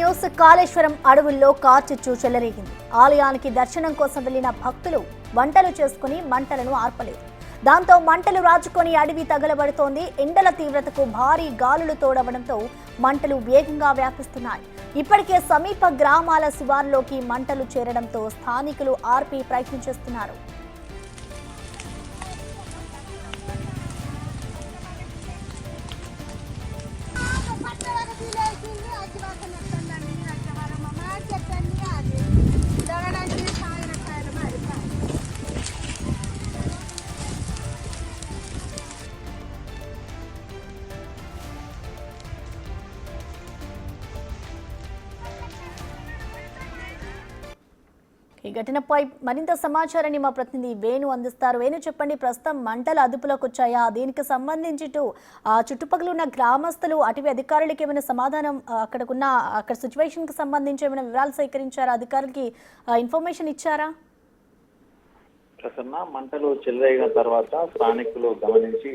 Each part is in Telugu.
న్యూస్. కాళేశ్వరం అడవుల్లో కార్చిచ్చు చెలరేగింది. ఆలయానికి దర్శనం కోసం వెళ్లిన భక్తులు వంటలు చేసుకుని మంటలను ఆర్పలేదు. దాంతో మంటలు రాజుకొని అడవి తగలబడుతోంది. ఎండల తీవ్రతకు భారీ గాలులు తోడవడంతో మంటలు వేగంగా వ్యాపిస్తున్నాయి. ఇప్పటికే సమీప గ్రామాల శివార్లోకి మంటలు చేరడంతో స్థానికులు ఆర్పి ప్రయత్నం చేస్తున్నారు. ఈ ఘటనపై మరింత సమాచారాన్ని మా ప్రతినిధి వేణు అందిస్తారు. వేణు, చెప్పండి, ప్రస్తుతం మంటలు అదుపులోకి వచ్చాయా? దీనికి సంబంధించి చుట్టుపక్కల ఉన్న గ్రామస్తులు, అటవీ అధికారులకి ఏమైనా సమాధానం, అక్కడ సిచ్యువేషన్ కి సంబంధించి ఏమైనా వివరాలు సేకరించారా? అధికారులకి ఇన్ఫర్మేషన్ ఇచ్చారా? ప్రసన్న, మంటలు చెలరేగిన తర్వాత స్థానికులు గమనించి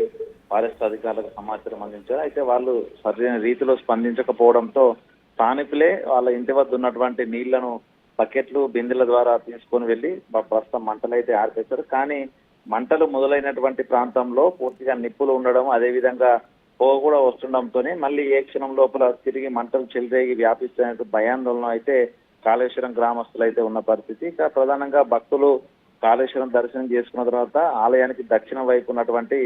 ఫారెస్ట్ అధికారులకు సమాచారం అందించారు. అయితే వాళ్ళు సరైన రీతిలో స్పందించకపోవడంతో స్థానికులే వాళ్ళ ఇంటి వద్ద ఉన్నటువంటి నీళ్లను బకెట్లు, బిందెల ద్వారా తీసుకొని వెళ్లి ప్రస్తుతం మంటలు అయితే ఆర్పేశారు. కానీ మంటలు మొదలైనటువంటి ప్రాంతంలో పూర్తిగా నిప్పులు ఉండడం, అదేవిధంగా పొగ కూడా వస్తుండడంతోనే మళ్ళీ ఏ క్షణం లోపల తిరిగి మంటలు చెలరేగి వ్యాపిస్తున్న భయాందోళన అయితే కాళేశ్వరం గ్రామస్తులు అయితే ఉన్న పరిస్థితి. ఇక ప్రధానంగా భక్తులు కాళేశ్వరం దర్శనం చేసుకున్న తర్వాత ఆలయానికి దక్షిణ వైపు ఉన్నటువంటి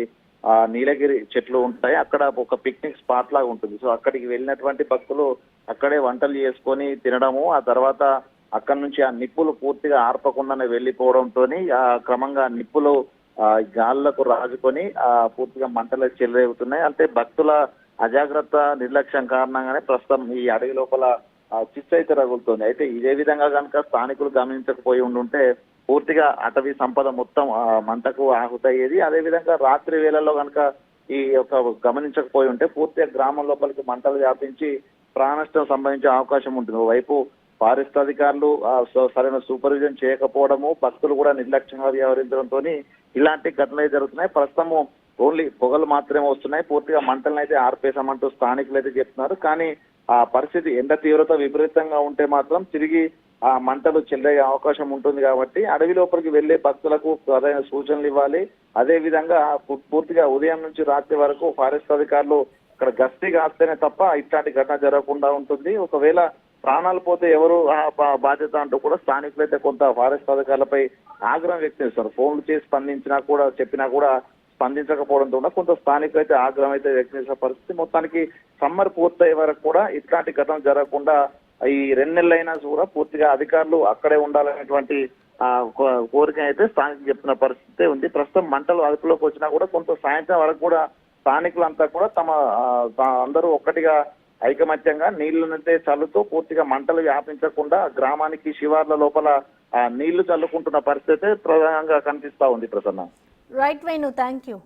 నీలగిరి చెట్లు ఉంటాయి. అక్కడ ఒక పిక్నిక్ స్పాట్ లాగా ఉంటుంది. సో అక్కడికి వెళ్ళినటువంటి భక్తులు అక్కడే వంటలు చేసుకొని తినడము, ఆ తర్వాత అక్కడి నుంచి ఆ నిప్పులు పూర్తిగా ఆర్పకుండానే వెళ్లిపోవడంతో క్రమంగా నిప్పులు గాళ్లకు రాజుకొని పూర్తిగా మంటలు చెలరేగుతున్నాయి. అంటే భక్తుల అజాగ్రత్త, నిర్లక్ష్యం కారణంగానే ప్రస్తుతం ఈ అడవి లోపల చిచ్చు అయితే రగులుతోంది. అయితే ఇదే విధంగా కనుక స్థానికులు గమనించకపోయి ఉండుంటే పూర్తిగా అటవీ సంపద మొత్తం మంటకు ఆహుతయ్యేది. అదేవిధంగా రాత్రి వేళల్లో కనుక ఈ యొక్క గమనించకపోయి ఉంటే పూర్తిగా గ్రామం లోపలికి మంటలు వ్యాపించి ప్రాణనష్టం సంభవించే అవకాశం ఉంటుంది. ఓవైపు ఫారెస్ట్ అధికారులు సరైన సూపర్విజన్ చేయకపోవడము, భక్తులు కూడా నిర్లక్ష్యంగా వ్యవహరించడంతో ఇలాంటి ఘటనలు జరుగుతున్నాయి. ప్రస్తుతము ఓన్లీ పొగలు మాత్రమే వస్తున్నాయి. పూర్తిగా మంటలను అయితే ఆర్పేశామంటూ స్థానికులు అయితే చెప్తున్నారు. కానీ ఆ పరిస్థితి ఎండ తీవ్రత విపరీతంగా ఉంటే మాత్రం తిరిగి ఆ మంటలు చెల్లయ్యే అవకాశం ఉంటుంది. కాబట్టి అడవి లోపలికి వెళ్లే భక్తులకు సరైన సూచనలు ఇవ్వాలి. అదే విధంగా పూర్తిగా ఉదయం నుంచి రాత్రి వరకు ఫారెస్ట్ అధికారులు ఇక్కడ గస్తీ కాస్తేనే తప్ప ఇట్లాంటి ఘటన జరగకుండా ఉంటుంది. ఒకవేళ ప్రాణాలు పోతే ఎవరు బాధ్యత అంటూ కూడా స్థానికులు అయితే కొంత ఫారెస్ట్ అధికారులపై ఆగ్రహం వ్యక్తం చేస్తారు. ఫోన్లు చేసి స్పందించినా కూడా, చెప్పినా కూడా స్పందించకపోవడంతో కొంత స్థానికులు అయితే ఆగ్రహం అయితే వ్యక్తం చేసే పరిస్థితి. మొత్తానికి సమ్మర్ పూర్తయ్యే వరకు కూడా ఇట్లాంటి ఘటన జరగకుండా ఈ 2 నెలలైనా కూడా పూర్తిగా అధికారులు అక్కడే ఉండాలనేటువంటి కోరిక అయితే స్థానికులు చెప్తున్న పరిస్థితి ఉంది. ప్రస్తుతం మంటలు అదుపులోకి వచ్చినా కూడా కొంత సాయంత్రం వరకు కూడా స్థానికులంతా కూడా అందరూ ఒక్కటిగా ఐకమత్యంగా నీళ్లనైతే చల్లుతూ పూర్తిగా మంటలు వ్యాపించకుండా గ్రామానికి శివార్ల లోపల నీళ్లు చల్లుకుంటున్న పరిస్థితి ప్రధానంగా కనిపిస్తా ఉంది. Prasanna. Right Venu, thank you.